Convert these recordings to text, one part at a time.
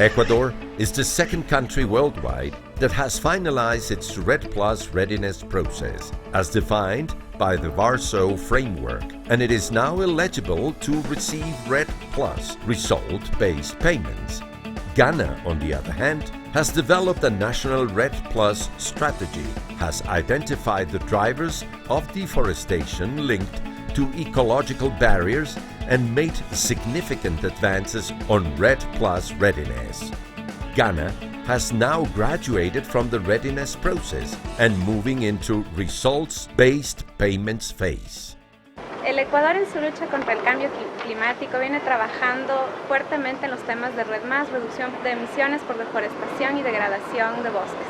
Ecuador is the second country worldwide that has finalized its RED Plus readiness process, as defined by the Warsaw Framework, and it is now eligible to receive RED Plus result-based payments. Ghana, on the other hand, has developed a national RED Plus strategy, has identified the drivers of deforestation linked to ecological barriers, and made significant advances on RED Plus readiness. Ghana has now graduated from the readiness process and moving into results-based payments phase. El Ecuador en su lucha contra el cambio climático viene trabajando fuertemente en los temas de RED+, reducción de emisiones por deforestación y degradación de bosques.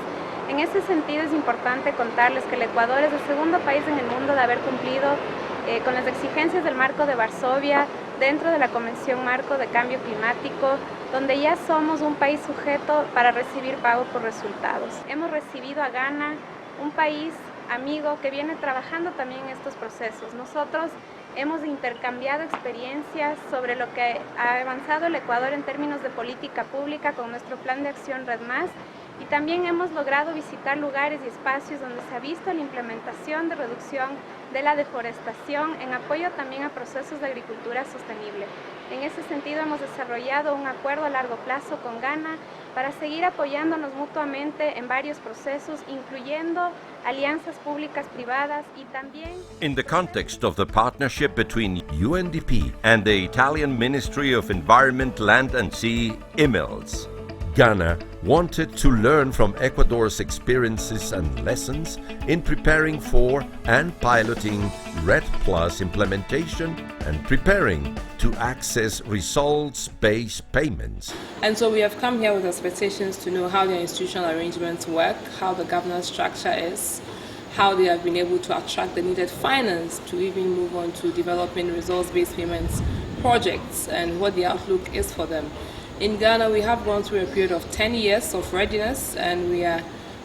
En ese sentido es importante contarles que el Ecuador es el segundo país en el mundo de haber cumplido con las exigencias del Marco de Varsovia dentro de la Convención Marco de Cambio Climático, donde ya somos un país sujeto para recibir pago por resultados. Hemos recibido a Ghana, un país amigo que viene trabajando también en estos procesos. Nosotros hemos intercambiado experiencias sobre lo que ha avanzado el Ecuador en términos de política pública con nuestro plan de acción RED+, y también hemos logrado visitar lugares y espacios donde se ha visto la implementación de reducción de la deforestación en apoyo también a procesos de agricultura sostenible. En ese sentido hemos desarrollado un acuerdo a largo plazo con Ghana para seguir apoyándonos mutuamente en varios procesos, incluyendo alianzas públicas privadas y también... In the context of the partnership between UNDP and the Italian Ministry of Environment, Land and Sea, IMELS, Ghana wanted to learn from Ecuador's experiences and lessons in preparing for and piloting RED Plus implementation and preparing to access results-based payments. And so we have come here with expectations to know how their institutional arrangements work, how the governance structure is, how they have been able to attract the needed finance to even move on to developing results-based payments projects, and what the outlook is for them. In Ghana, we have gone through a period of 10 years of readiness, and we are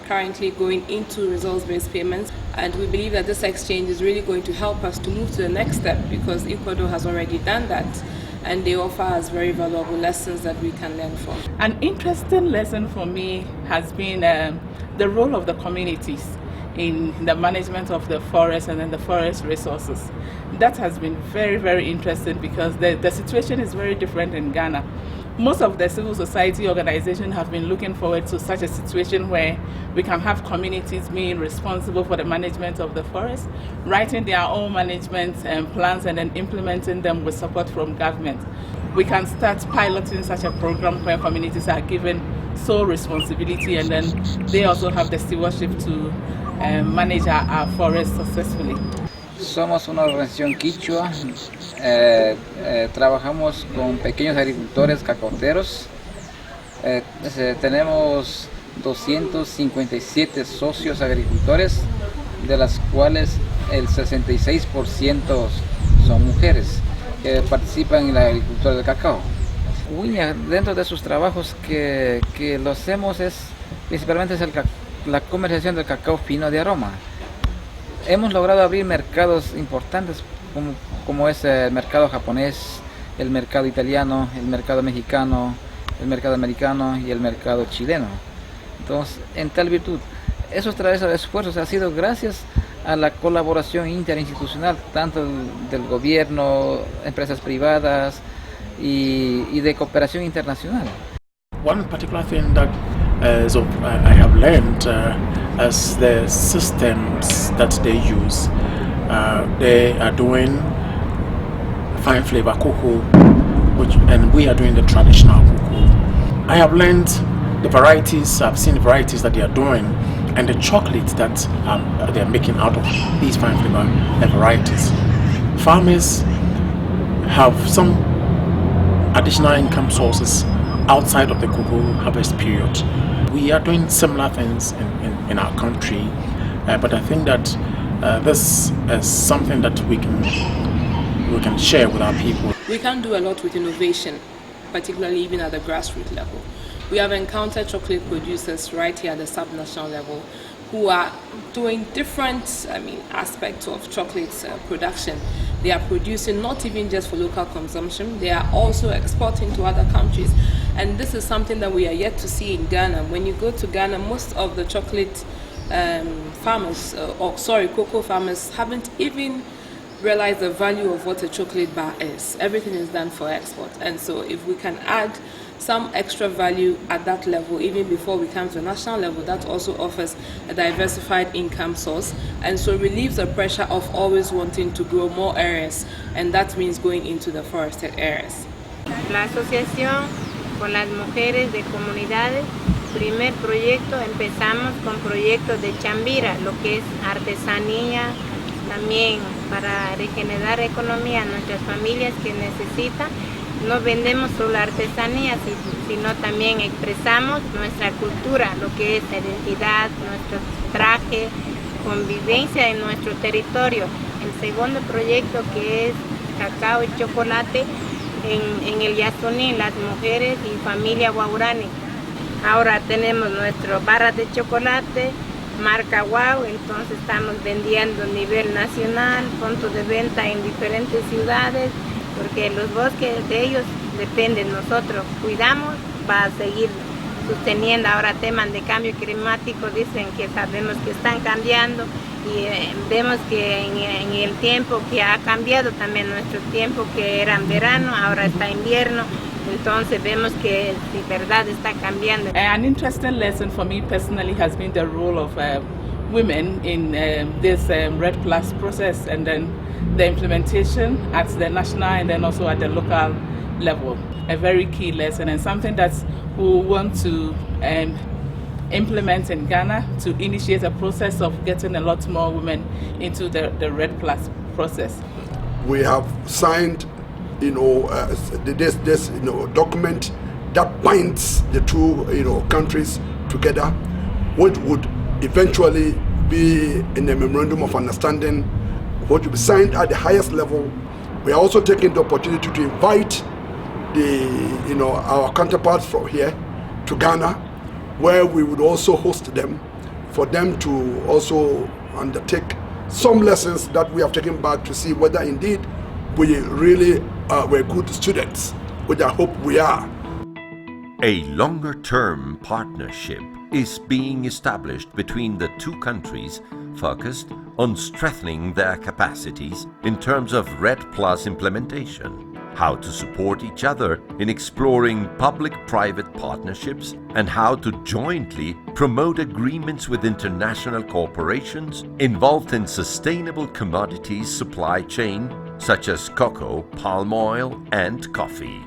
currently going into results-based payments. And we believe that this exchange is really going to help us to move to the next step, because Ecuador has already done that, and they offer us very valuable lessons that we can learn from. An interesting lesson for me has been the role of the communities in the management of the forest and then the forest resources. That has been very, very interesting, because the situation is very different in Ghana. Most of the civil society organizations have been looking forward to such a situation where we can have communities being responsible for the management of the forest, writing their own management plans and then implementing them with support from government. We can start piloting such a program where communities are given sole responsibility, and then they also have the stewardship to manage our forests successfully. Somos una organización quichua, trabajamos con pequeños agricultores cacaoteros, tenemos 257 socios agricultores, de las cuales el 66% son mujeres que participan en la agricultura del cacao. Dentro de sus trabajos que lo hacemos principalmente es la comercialización del cacao fino de aroma. Hemos logrado abrir mercados importantes como es el mercado japonés, el mercado italiano, el mercado mexicano, el mercado americano y el mercado chileno. Entonces, en tal virtud, esos esfuerzos han sido gracias a la colaboración interinstitucional, tanto del gobierno, empresas privadas y de cooperación internacional. One particular thing that I have learned as the systems that they use, they are doing fine flavor cocoa, and we are doing the traditional cocoa. I have learned the varieties, I've seen the varieties that they are doing, and the chocolate that they are making out of these fine flavor varieties. Farmers have some additional income sources outside of the cocoa harvest period. We are doing similar things in our country, but I think that this is something that we can share with our people. We can do a lot with innovation, particularly even at the grassroots level. We have encountered chocolate producers right here at the subnational level who are doing different aspects of chocolate production. They are producing not even just for local consumption, they are also exporting to other countries. And this is something that we are yet to see in Ghana. When you go to Ghana, most of the chocolate cocoa farmers haven't even realized the value of what a chocolate bar is. Everything is done for export. And so if we can add some extra value at that level, even before we come to the national level, that also offers a diversified income source, and so relieves the pressure of always wanting to grow more areas, and that means going into the forested areas. La asociación con las mujeres de comunidades, primer proyecto, empezamos con proyectos de chambira, lo que es artesanía, también para regenerar economía a nuestras familias que necesitan. No vendemos solo artesanía, sino también expresamos nuestra cultura, lo que es la identidad, nuestro traje, convivencia en nuestro territorio. El segundo proyecto, que es cacao y chocolate en el Yasuní, las mujeres y familia Guaurani. Ahora tenemos nuestro barra de chocolate, marca Wow, entonces estamos vendiendo a nivel nacional, puntos de venta en diferentes ciudades, porque los bosques de ellos dependen, nosotros cuidamos, va a seguir sosteniendo. Ahora temas de cambio climático, dicen que sabemos que están cambiando y vemos que en el tiempo que ha cambiado también nuestro tiempo, que era en verano, ahora está invierno, entonces vemos que de verdad está cambiando. An interesting lesson for me personally has been the role of women in this Red Plus process, and then the implementation at the national and then also at the local level. A very key lesson, and something that we want to implement in Ghana to initiate a process of getting a lot more women into the Red Plus process. We have signed, this document that binds the two, countries together, which would eventually be in a memorandum of understanding, which will be signed at the highest level. We are also taking the opportunity to invite our counterparts from here to Ghana, where we would also host them, for them to also undertake some lessons that we have taken back to see whether indeed we really were good students, which I hope we are. A longer-term partnership is being established between the two countries, focused on strengthening their capacities in terms of Red Plus implementation, how to support each other in exploring public-private partnerships, and how to jointly promote agreements with international corporations involved in sustainable commodities supply chain such as cocoa, palm oil, and coffee.